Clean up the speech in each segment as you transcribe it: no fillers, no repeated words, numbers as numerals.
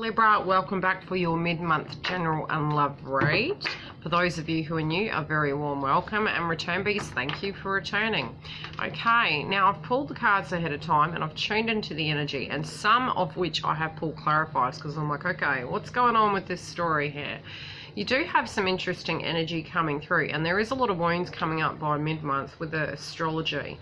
Libra, welcome back for your mid-month general and love read. For those of you who are new, a very warm welcome, and return bees, thank you for returning. Okay, now I've pulled the cards ahead of time and I've tuned into the energy, and some of which I have pulled clarifiers because I'm like, okay, what's going on with this story here? You do have some interesting energy coming through, and there is a lot of wounds coming up by mid-month with the astrology.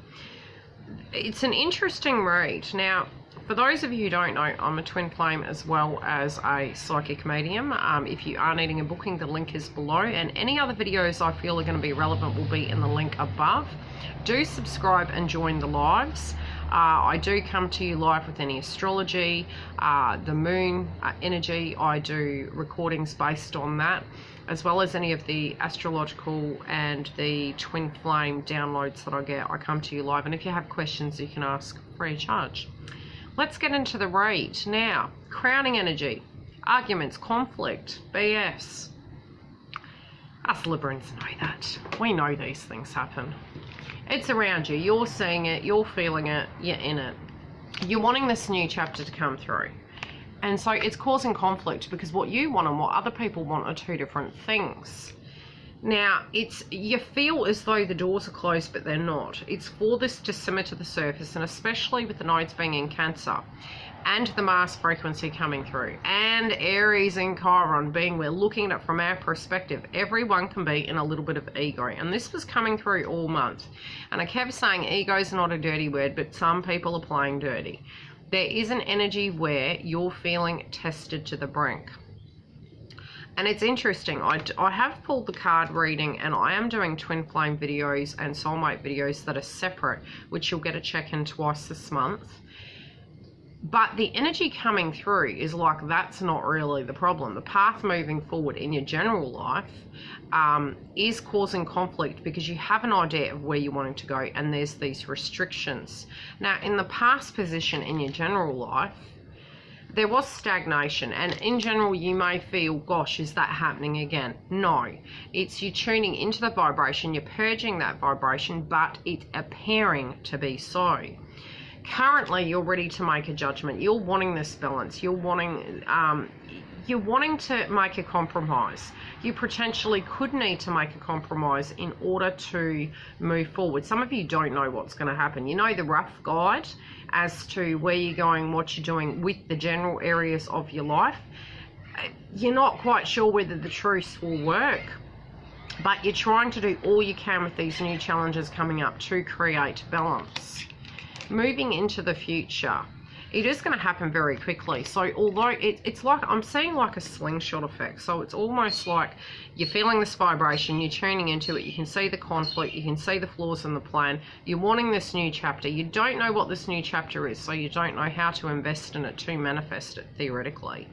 It's an interesting read. Now, for those of you who don't know, I'm a twin flame as well as a psychic medium. If you are needing a booking, the link is below, and any other videos I feel are going to be relevant will be in the link above. Do subscribe and join the lives. I do come to you live with any astrology, the moon energy. I do recordings based on that, as well as any of the astrological and the twin flame downloads that I get. I come to you live, and if you have questions, you can ask free of charge. Let's get into the read. Now, crowning energy, arguments, conflict, BS. Us Librans know that. We know these things happen. It's around you. You're seeing it. You're feeling it. You're in it. You're wanting this new chapter to come through. And so it's causing conflict because what you want and what other people want are two different things. Now, you feel as though the doors are closed, but they're not. It's for this to simmer to the surface, and especially with the nodes being in Cancer and the Mars frequency coming through and Aries and Chiron being, we're looking at it from our perspective. Everyone can be in a little bit of ego, and this was coming through all month. And I kept saying ego is not a dirty word, but some people are playing dirty. There is an energy where you're feeling tested to the brink. And it's interesting, I have pulled the card reading, and I am doing twin flame videos and soulmate videos that are separate, which you'll get a check-in twice this month. But the energy coming through is like, that's not really the problem. The path moving forward in your general life is causing conflict because you have an idea of where you're wanting to go, and there's these restrictions. Now, in the past position in your general life, there was stagnation, and in general you may feel, gosh, is that happening again? No, it's you tuning into the vibration, you're purging that vibration, but it's appearing to be so. Currently you're ready to make a judgment. You're wanting this balance. You're wanting to make a compromise. You potentially could need to make a compromise in order to move forward. Some of you don't know what's going to happen. You know the rough guide as to where you're going, what you're doing with the general areas of your life. You're not quite sure whether the truce will work, but you're trying to do all you can with these new challenges coming up to create balance. Moving into the future, it is going to happen very quickly. So although it's like, I'm seeing like a slingshot effect. So it's almost like you're feeling this vibration, you're tuning into it, you can see the conflict, you can see the flaws in the plan, you're wanting this new chapter. You don't know what this new chapter is, so you don't know how to invest in it to manifest it theoretically.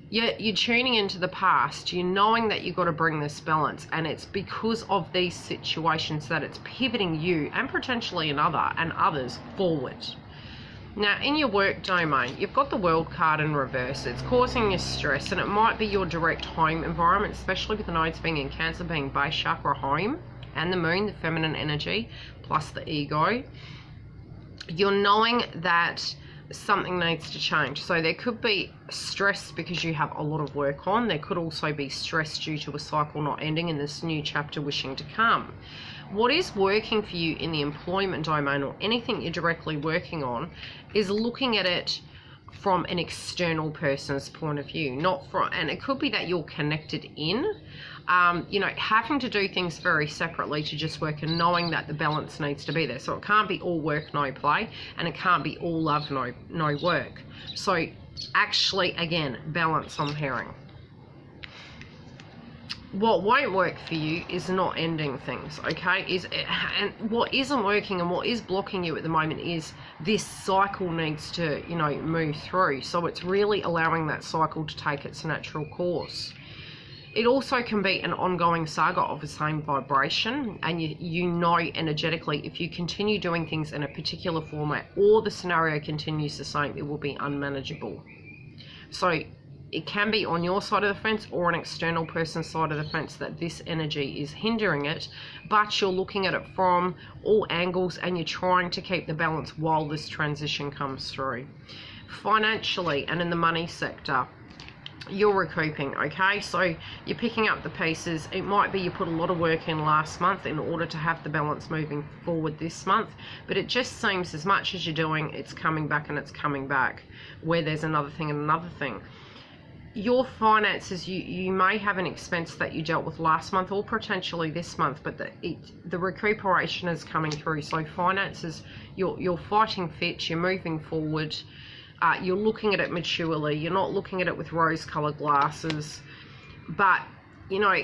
You're tuning into the past, you're knowing that you've got to bring this balance, and it's because of these situations that it's pivoting you and potentially others forward. Now, in your work domain, you've got the World card in reverse. It's causing you stress, and it might be your direct home environment, especially with the nodes being in Cancer, being base chakra home, and the moon, the feminine energy, plus the ego. You're knowing that something needs to change. So there could be stress because you have a lot of work on. There could also be stress due to a cycle not ending and this new chapter wishing to come. What is working for you in the employment domain or anything you're directly working on is looking at it from an external person's point of view, not from, and it could be that you're connected in, you know, having to do things very separately to just work, and knowing that the balance needs to be there. So it can't be all work, no play, and it can't be all love, no work. So actually, again, balance I'm hearing. What won't work for you is not ending things, okay? And what isn't working and what is blocking you at the moment is this cycle needs to, you know, move through. So it's really allowing that cycle to take its natural course. It also can be an ongoing saga of the same vibration, and you know energetically if you continue doing things in a particular format or the scenario continues the same, it will be unmanageable. So it can be on your side of the fence or an external person's side of the fence that this energy is hindering it, but you're looking at it from all angles and you're trying to keep the balance while this transition comes through. Financially and in the money sector, you're recouping, okay? So you're picking up the pieces. It might be you put a lot of work in last month in order to have the balance moving forward this month, but it just seems as much as you're doing, it's coming back and it's coming back, where there's another thing and another thing. Your finances, you may have an expense that you dealt with last month or potentially this month, but the recuperation is coming through. So finances, you're fighting fit, you're moving forward. You're looking at it maturely. You're not looking at it with rose-colored glasses. But, you know,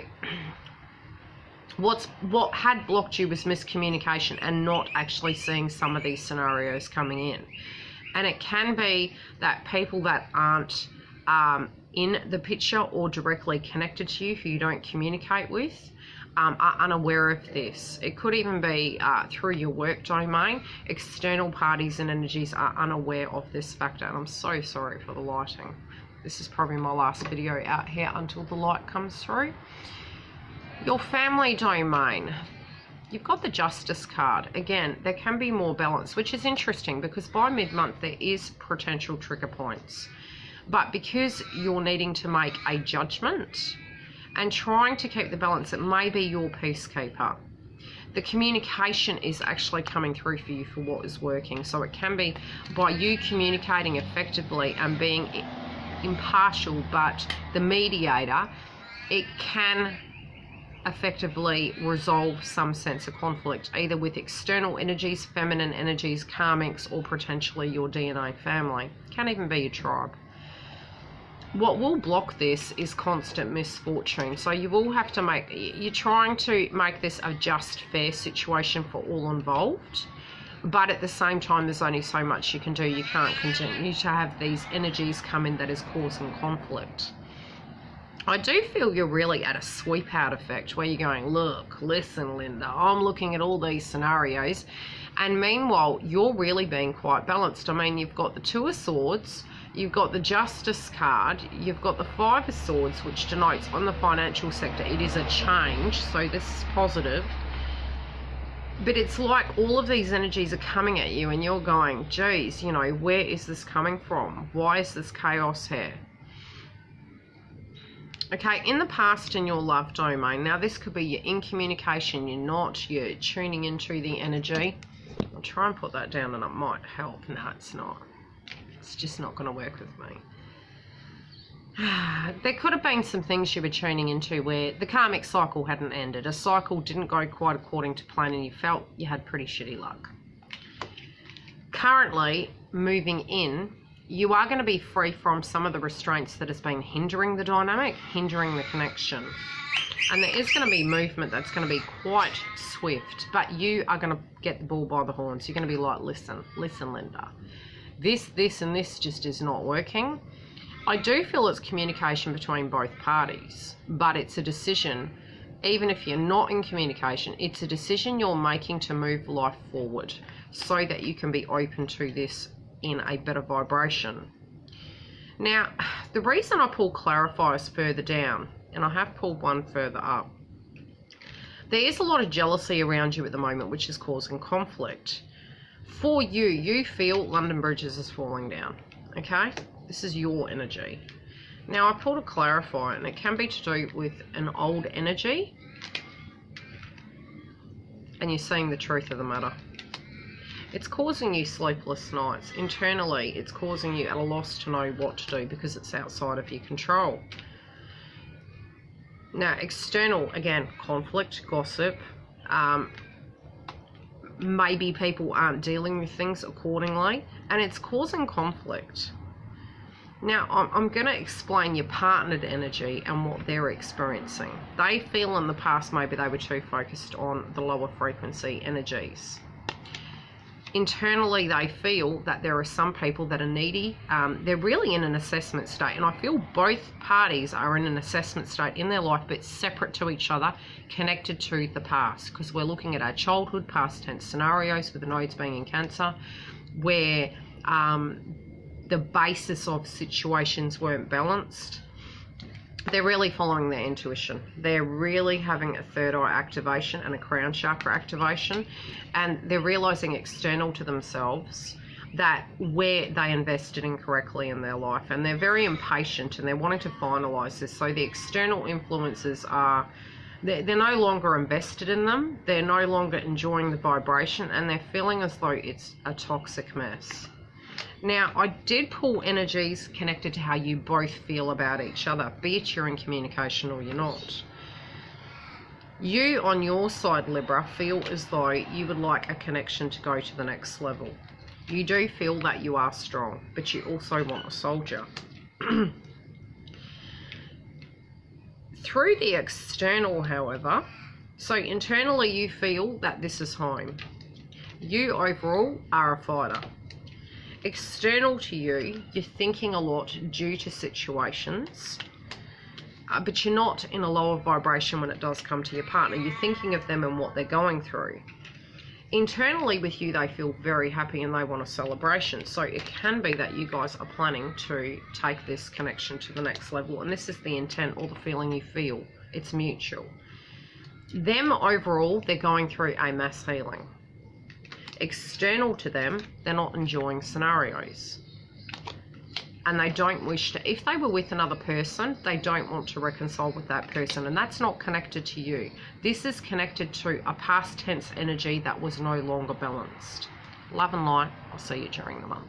what had blocked you was miscommunication and not actually seeing some of these scenarios coming in. And it can be that people that aren't in the picture or directly connected to you, who you don't communicate with, are unaware of this. It could even be through your work domain. External parties and energies are unaware of this factor, and I'm so sorry for the lighting. This is probably my last video out here until the light comes through. Your family domain, you've got the Justice card. Again, there can be more balance, which is interesting because by mid-month there is potential trigger points. But because you're needing to make a judgment and trying to keep the balance, it may be your peacekeeper. The communication is actually coming through for you for what is working. So it can be by you communicating effectively and being impartial, but the mediator, it can effectively resolve some sense of conflict, either with external energies, feminine energies, karmics, or potentially your DNA family. Can even be your tribe. What will block this is constant misfortune. So you will have to you're trying to make this a just, fair situation for all involved. But at the same time, there's only so much you can do. You can't continue to have these energies come in that is causing conflict. I do feel you're really at a sweep out effect where you're going, look, listen, Linda, I'm looking at all these scenarios. And meanwhile, you're really being quite balanced. I mean, you've got the Two of Swords, you've got the Justice card, you've got the Five of Swords, which denotes on the financial sector, it is a change. So this is positive. But it's like all of these energies are coming at you and you're going, geez, you know, where is this coming from? Why is this chaos here? Okay, in the past in your love domain, now this could be you're in communication, you're not, you're tuning into the energy. I'll try and put that down and it might help. No, it's not. It's just not going to work with me. There could have been some things you were tuning into where the karmic cycle hadn't ended. A cycle didn't go quite according to plan and you felt you had pretty shitty luck. Currently, moving in, you are going to be free from some of the restraints that has been hindering the dynamic, hindering the connection. And there is going to be movement that's going to be quite swift, but you are going to get the bull by the horns. You're going to be like, listen, Linda, this and this just is not working. I do feel it's communication between both parties, but it's a decision. Even if you're not in communication, it's a decision you're making to move life forward so that you can be open to this in a better vibration. Now, the reason I pull clarifiers further down, and I have pulled one further up, there is a lot of jealousy around you at the moment, which is causing conflict. For you, you feel London Bridges is falling down, okay? This is your energy. Now, I pulled a clarifier, and it can be to do with an old energy, and you're seeing the truth of the matter. It's causing you sleepless nights. Internally, it's causing you at a loss to know what to do because it's outside of your control. Now, external, again, conflict, gossip. Maybe people aren't dealing with things accordingly, and it's causing conflict. Now, I'm going to explain your partnered energy and what they're experiencing. They feel in the past maybe they were too focused on the lower frequency energies. Internally, they feel that there are some people that are needy. They're really in an assessment state, and I feel both parties are in an assessment state in their life, but separate to each other, connected to the past, because we're looking at our childhood, past tense scenarios with the nodes being in Cancer, where the basis of situations weren't balanced. They're really following their intuition. They're really having a third eye activation and a crown chakra activation, and they're realizing external to themselves, that where they invested incorrectly in their life, and they're very impatient and they're wanting to finalize this. So the external influences are, they're no longer invested in them, they're no longer enjoying the vibration, and they're feeling as though it's a toxic mess. Now, I did pull energies connected to how you both feel about each other, be it you're in communication or you're not. You, on your side, Libra, feel as though you would like a connection to go to the next level. You do feel that you are strong, but you also want a soldier. Through the external, however, so internally you feel that this is home. You overall are a fighter. External to you, you're thinking a lot due to situations, but you're not in a lower vibration when it does come to your partner. You're thinking of them and what they're going through. Internally with you, they feel very happy and they want a celebration. So it can be that you guys are planning to take this connection to the next level, and this is the intent or the feeling you feel. It's mutual. Them overall, they're going through a mass healing. External to them, they're not enjoying scenarios. And they don't wish to, if they were with another person, they don't want to reconcile with that person, and that's not connected to you. This is connected to a past tense energy that was no longer balanced. Love and light. I'll see you during the month.